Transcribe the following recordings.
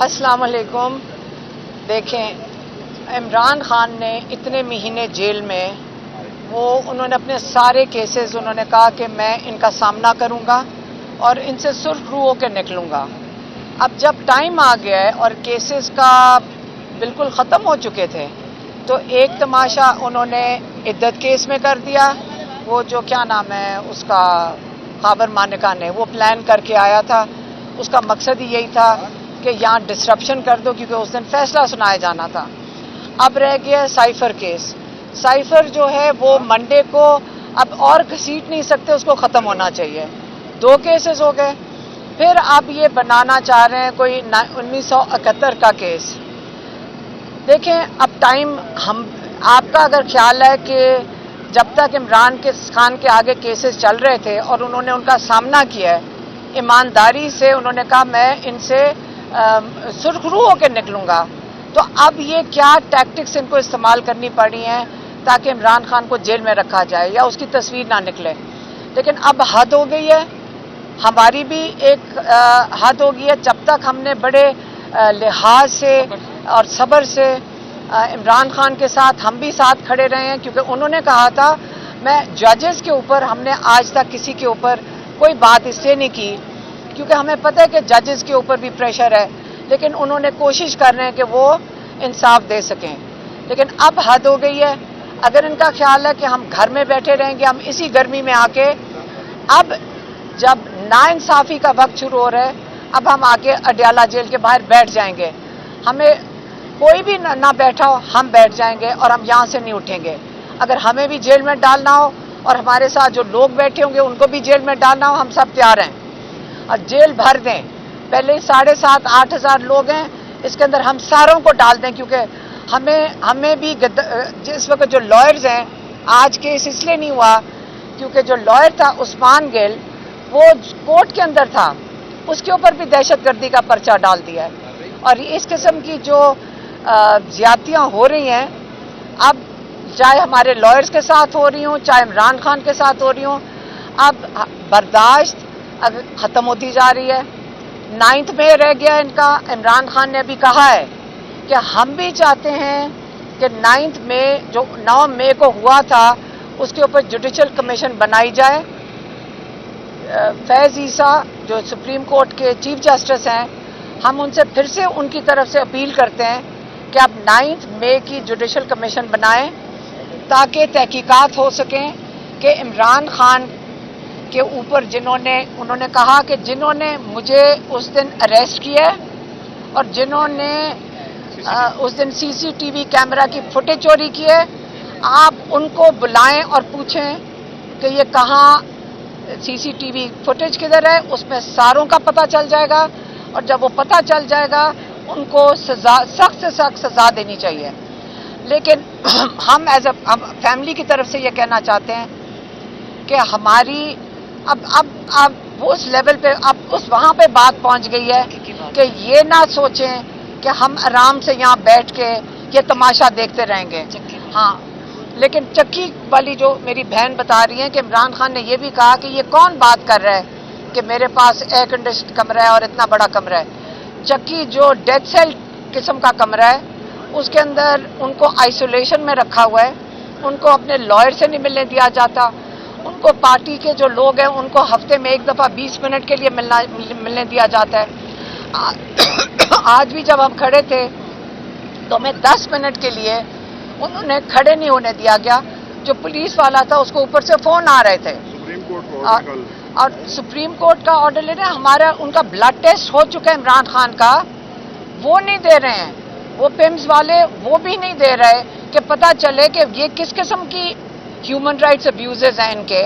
अस्सलाम वालेकुम। देखें, इमरान खान ने इतने महीने जेल में उन्होंने अपने सारे केसेस उन्होंने कहा कि मैं इनका सामना करूंगा और इनसे सुर्खरू होकर निकलूंगा। अब जब टाइम आ गया है और केसेस का बिल्कुल ख़त्म हो चुके थे तो एक तमाशा उन्होंने इद्दत केस में कर दिया। वो जो क्या नाम है उसका, खाबर मानिका ने वो प्लान करके आया था। उसका मकसद ही यही था कि यहाँ डिस्ट्रप्शन कर दो, क्योंकि उस दिन फैसला सुनाया जाना था। अब रह गया साइफर केस। साइफर जो है वो मंडे को अब और घसीट नहीं सकते, उसको ख़त्म होना चाहिए। 2 केसेस हो गए, फिर अब ये बनाना चाह रहे हैं कोई 1971 का केस। देखें, अब टाइम आपका अगर ख्याल है कि जब तक इमरान खान के आगे केसेस चल रहे थे और उन्होंने उनका सामना किया है ईमानदारी से, उन्होंने कहा मैं इनसे सुरखरू होकर निकलूंगा, तो अब ये क्या टैक्टिक्स इनको इस्तेमाल करनी पड़ी हैं ताकि इमरान खान को जेल में रखा जाए या उसकी तस्वीर ना निकले। लेकिन अब हद हो गई है, हमारी भी एक हद हो गई है। जब तक हमने बड़े लिहाज से और सब्र से इमरान खान के साथ हम भी साथ खड़े रहे हैं, क्योंकि उन्होंने कहा था मैं जजेस के ऊपर, हमने आज तक किसी के ऊपर कोई बात इसलिए नहीं की क्योंकि हमें पता है कि जजेस के ऊपर भी प्रेशर है, लेकिन उन्होंने कोशिश कर रहे हैं कि वो इंसाफ दे सकें। लेकिन अब हद हो गई है। अगर इनका ख्याल है कि हम घर में बैठे रहेंगे, हम इसी गर्मी में आके, अब जब नाइंसाफ़ी का वक्त शुरू हो रहा है, अब हम आके अडयाला जेल के बाहर बैठ जाएंगे। हमें कोई भी ना बैठा हो, हम बैठ जाएंगे और हम यहाँ से नहीं उठेंगे। अगर हमें भी जेल में डालना हो और हमारे साथ जो लोग बैठे होंगे उनको भी जेल में डालना हो, हम सब तैयार हैं और जेल भर दें। पहले 7,500-8 हज़ार लोग हैं, इसके अंदर हम सारों को डाल दें, क्योंकि हमें भी जिस वक्त जो लॉयर्स हैं, आज केस इसलिए नहीं हुआ क्योंकि जो लॉयर था उस्मान गिल, वो कोर्ट के अंदर था, उसके ऊपर भी दहशतगर्दी का पर्चा डाल दिया है। और इस किस्म की जो ज्यादतियाँ हो रही हैं, अब चाहे हमारे लॉयर्स के साथ हो रही हों, चाहे इमरान खान के साथ हो रही हों, अब बर्दाश्त अब ख़त्म होती जा रही है। 9 में रह गया इनका। इमरान खान ने अभी कहा है कि हम भी चाहते हैं कि 9 में जो 9 मई को हुआ था उसके ऊपर जुडिशल कमीशन बनाई जाए। फैज़ ईसा जो सुप्रीम कोर्ट के चीफ जस्टिस हैं, हम उनसे फिर से उनकी तरफ से अपील करते हैं कि आप 9 मई की जुडिशल कमीशन बनाएं ताकि तहकीकात हो सकें कि इमरान खान के ऊपर उन्होंने कहा कि जिन्होंने मुझे उस दिन अरेस्ट किया और जिन्होंने उस दिन CCTV कैमरा की फुटेज चोरी की है, आप उनको बुलाएं और पूछें कि ये कहाँ CCTV फुटेज किधर है। उसमें सारों का पता चल जाएगा और जब वो पता चल जाएगा उनको सख्त से सख्त सज़ा देनी चाहिए। लेकिन हम एज अ फैमिली की तरफ से ये कहना चाहते हैं कि हमारी अब उस लेवल पे, अब उस वहाँ पे बात पहुँच गई है कि ये ना सोचें कि हम आराम से यहाँ बैठ के ये तमाशा देखते रहेंगे। हाँ, लेकिन चक्की वाली जो मेरी बहन बता रही है कि इमरान खान ने ये भी कहा कि ये कौन बात कर रहा है कि मेरे पास एयर कंडीशन कमरा है और इतना बड़ा कमरा है। चक्की जो डेथ सेल किस्म का कमरा है, उसके अंदर उनको आइसोलेशन में रखा हुआ है, उनको अपने लॉयर से नहीं मिलने दिया जाता, उनको पार्टी के जो लोग हैं उनको हफ्ते में एक दफ़ा 20 मिनट के लिए मिलने दिया जाता है। आज भी जब हम खड़े थे तो हमें 10 मिनट के लिए उन्होंने खड़े नहीं होने दिया गया। जो पुलिस वाला था उसको ऊपर से फ़ोन आ रहे थे और सुप्रीम कोर्ट का ऑर्डर ले रहे हैं। हमारा उनका ब्लड टेस्ट हो चुका है इमरान खान का, वो नहीं दे रहे हैं। वो पिम्स वाले वो भी नहीं दे रहे कि पता चले कि ये किस किस्म की ह्यूमन राइट्स अब्यूजेस हैं इनके।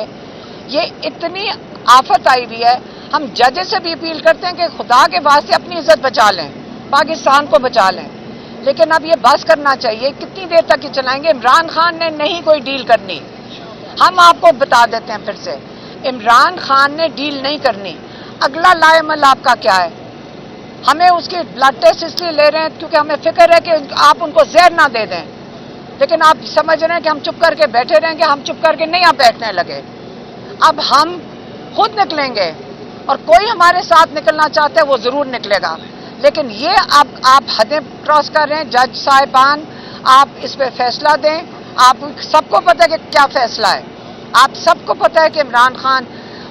ये इतनी आफत आई हुई है। हम जजेस से भी अपील करते हैं कि खुदा के वास्ते अपनी इज्जत बचा लें, पाकिस्तान को बचा लें। लेकिन अब ये बस करना चाहिए। कितनी देर तक ये चलाएंगे? इमरान खान ने नहीं कोई डील करनी। हम आपको बता देते हैं फिर से, इमरान खान ने डील नहीं करनी। अगला लाएमल आपका क्या है? हमें उसके ब्लड टेस्ट इसलिए ले रहे हैं क्योंकि हमें फिक्र है कि आप उनको जहर ना दे दें। लेकिन आप समझ रहे हैं कि हम चुप करके बैठे रहेंगे। हम चुप करके नहीं आप बैठने लगे। अब हम खुद निकलेंगे और कोई हमारे साथ निकलना चाहता है वो जरूर निकलेगा। لیکن یہ آپ حدیں کراس کر رہے ہیں. جج صاحبان آپ اس پہ فیصلہ دیں. آپ سب کو پتہ ہے کہ کیا فیصلہ ہے. آپ سب کو پتہ ہے کہ عمران خان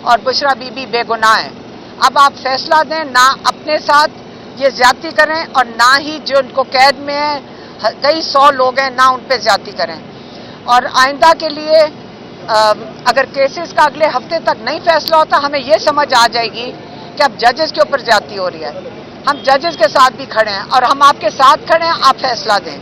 اور بشرا بی بی بے گناہ ہیں. اب آپ فیصلہ دیں. نہ اپنے ساتھ یہ زیادتی کریں اور نہ ہی جو ان کو قید میں ہیں کئی 100 لوگ ہیں نہ ان پہ زیادتی کریں. اور آئندہ کے لیے اگر کیسز کا اگلے ہفتے تک نہیں فیصلہ ہوتا ہمیں یہ سمجھ آ جائے گی کہ اب ججز کے اوپر زیادتی ہو رہی ہے. ہم ججز کے ساتھ بھی کھڑے ہیں اور ہم آپ کے ساتھ کھڑے ہیں. آپ فیصلہ دیں.